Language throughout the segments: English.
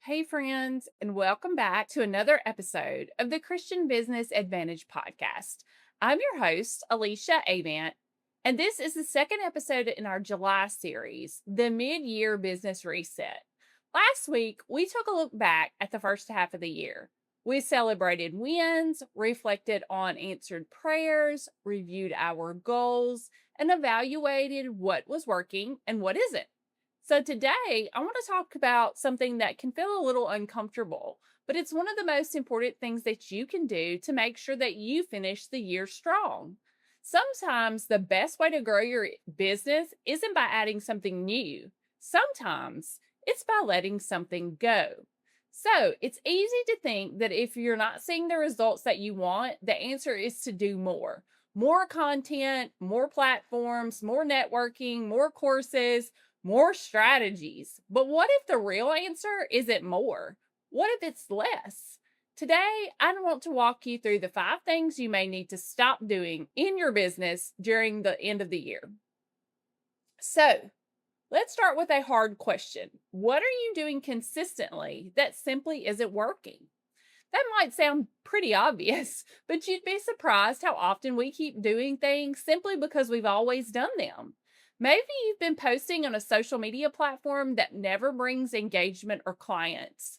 Hey, friends, and welcome back to another episode of the Christian Business Advantage podcast. I'm your host, Alicia Avant, and this is the second episode in our July series, the Mid Year Business Reset. Last week, we took a look back at the first half of the year. We celebrated wins, reflected on answered prayers, reviewed our goals, and evaluated what was working and what isn't. So today, I want to talk about something that can feel a little uncomfortable, but it's one of the most important things that you can do to make sure that you finish the year strong. Sometimes the best way to grow your business isn't by adding something new. Sometimes it's by letting something go. So it's easy to think that if you're not seeing the results that you want, the answer is to do more. More content, more platforms, more networking, more courses, more strategies. But what if the real answer isn't more? What if it's less? Today, I want to walk you through the 5 things you may need to stop doing in your business during the end of the year. So, let's start with a hard question. What are you doing consistently that simply isn't working? That might sound pretty obvious, but you'd be surprised how often we keep doing things simply because we've always done them. Maybe you've been posting on a social media platform that never brings engagement or clients.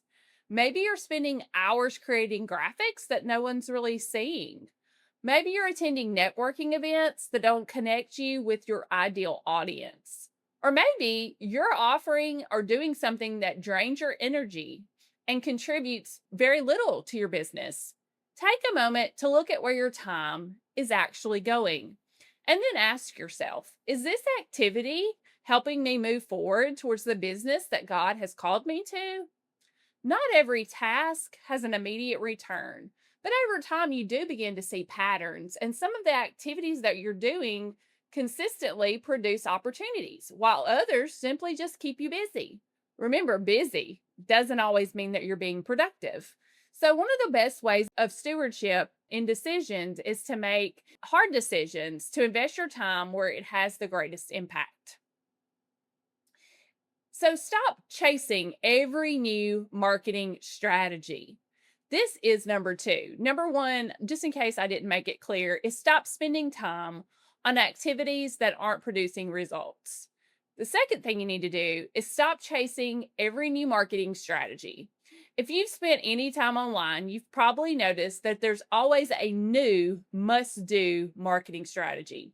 Maybe you're spending hours creating graphics that no one's really seeing. Maybe you're attending networking events that don't connect you with your ideal audience. Or maybe you're offering or doing something that drains your energy and contributes very little to your business. Take a moment to look at where your time is actually going. And then ask yourself, is this activity helping me move forward towards the business that God has called me to? Not every task has an immediate return, but over time you do begin to see patterns, and some of the activities that you're doing consistently produce opportunities, while others simply just keep you busy. Remember, busy doesn't always mean that you're being productive. So, one of the best ways of stewardship in decisions is to make hard decisions to invest your time where it has the greatest impact. So, stop chasing every new marketing strategy. This is number 2. Number 1, just in case I didn't make it clear, is stop spending time on activities that aren't producing results. The second thing you need to do is stop chasing every new marketing strategy. If you've spent any time online, you've probably noticed that there's always a new must do marketing strategy.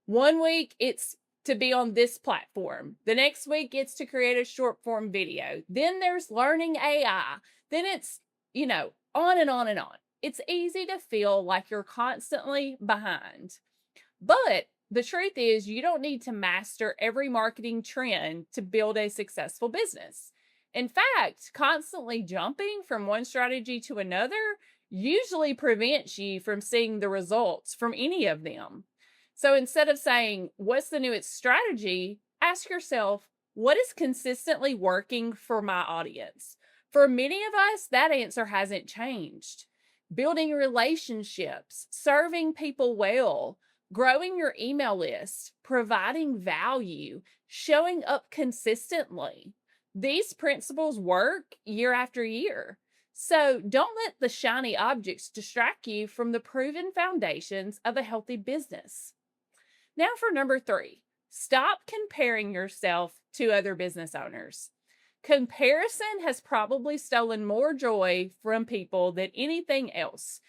One week it's to be on this platform. The next week it's to create a short form video. Then there's learning AI. Then it's, on and on and on. It's easy to feel like you're constantly behind. But the truth is, you don't need to master every marketing trend to build a successful business. In fact, constantly jumping from one strategy to another usually prevents you from seeing the results from any of them. So instead of saying, what's the newest strategy? Ask yourself, what is consistently working for my audience? For many of us, that answer hasn't changed. Building relationships, serving people well, growing your email list, providing value, showing up consistently. These principles work year after year. So don't let the shiny objects distract you from the proven foundations of a healthy business. Now for number 3, stop comparing yourself to other business owners. Comparison has probably stolen more joy from people than anything else.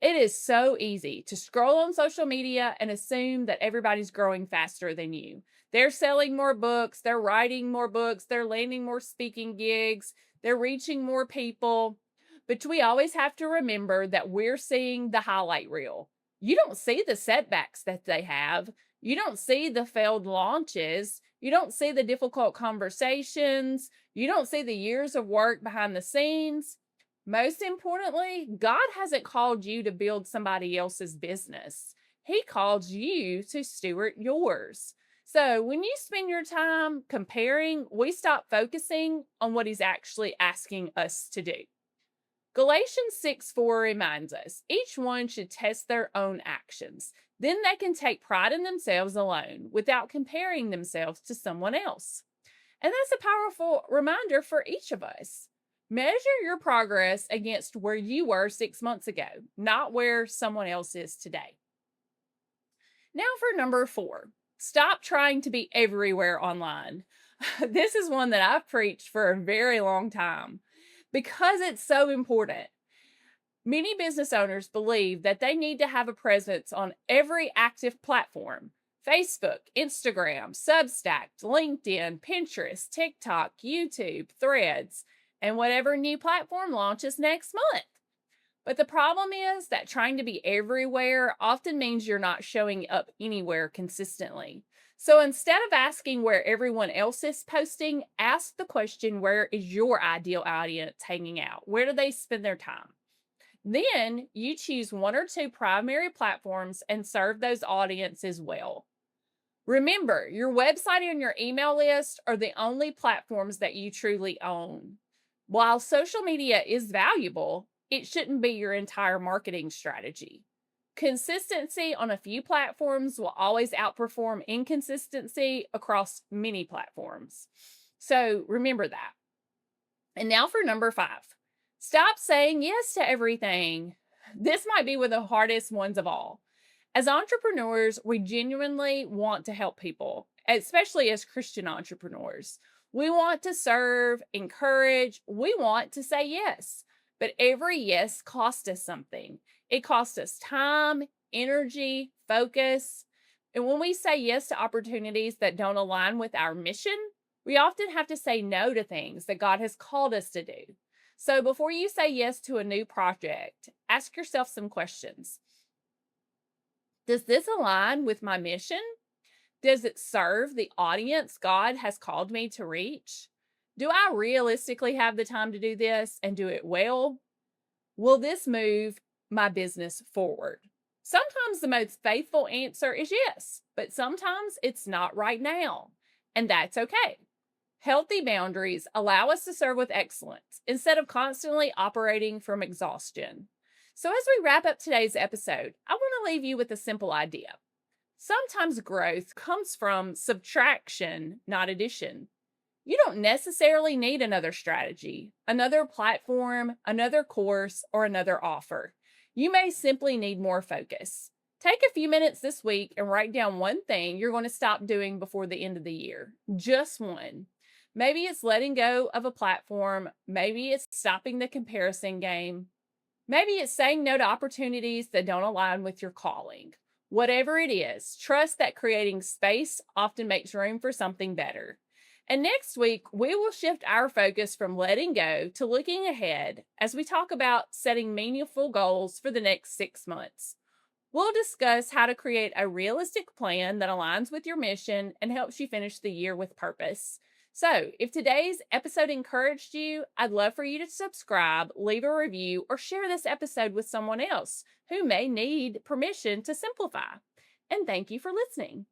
It is so easy to scroll on social media and assume that everybody's growing faster than you. They're selling more books, they're writing more books, they're landing more speaking gigs, they're reaching more people. But we always have to remember that we're seeing the highlight reel. You don't see the setbacks that they have. You don't see the failed launches. You don't see the difficult conversations. You don't see the years of work behind the scenes. Most importantly, God hasn't called you to build somebody else's business. He called you to steward yours. So when you spend your time comparing, we stop focusing on what He's actually asking us to do. Galatians 6:4 reminds us, each one should test their own actions. Then they can take pride in themselves alone without comparing themselves to someone else. And that's a powerful reminder for each of us. Measure your progress against where you were 6 months ago, not where someone else is today. Now for number 4, stop trying to be everywhere online. This is one that I've preached for a very long time because it's so important. Many business owners believe that they need to have a presence on every active platform: Facebook, Instagram, Substack, LinkedIn, Pinterest, TikTok, YouTube, Threads, and whatever new platform launches next month. But the problem is that trying to be everywhere often means you're not showing up anywhere consistently. So instead of asking where everyone else is posting, ask the question, where is your ideal audience hanging out? Where do they spend their time? Then you choose 1 or 2 primary platforms and serve those audiences well. Remember, your website and your email list are the only platforms that you truly own. While social media is valuable, it shouldn't be your entire marketing strategy. Consistency on a few platforms will always outperform inconsistency across many platforms. So remember that. And now for number 5. Stop saying yes to everything. This might be one of the hardest ones of all. As entrepreneurs, we genuinely want to help people, especially as Christian entrepreneurs. We want to serve, encourage, we want to say yes. But every yes costs us something. It costs us time, energy, focus. And when we say yes to opportunities that don't align with our mission, we often have to say no to things that God has called us to do. So before you say yes to a new project, ask yourself some questions. Does this align with my mission? Does it serve the audience God has called me to reach? Do I realistically have the time to do this and do it well? Will this move my business forward? Sometimes the most faithful answer is yes, but sometimes it's not right now, and that's okay. Healthy boundaries allow us to serve with excellence instead of constantly operating from exhaustion. So as we wrap up today's episode, I want to leave you with a simple idea. Sometimes growth comes from subtraction, not addition. You don't necessarily need another strategy, another platform, another course, or another offer. You may simply need more focus. Take a few minutes this week and write down one thing you're going to stop doing before the end of the year. Just one. Maybe it's letting go of a platform. Maybe it's stopping the comparison game. Maybe it's saying no to opportunities that don't align with your calling. Whatever it is, trust that creating space often makes room for something better. And next week, we will shift our focus from letting go to looking ahead as we talk about setting meaningful goals for the next 6 months. We'll discuss how to create a realistic plan that aligns with your mission and helps you finish the year with purpose. So, if today's episode encouraged you, I'd love for you to subscribe, leave a review, or share this episode with someone else who may need permission to simplify. And thank you for listening.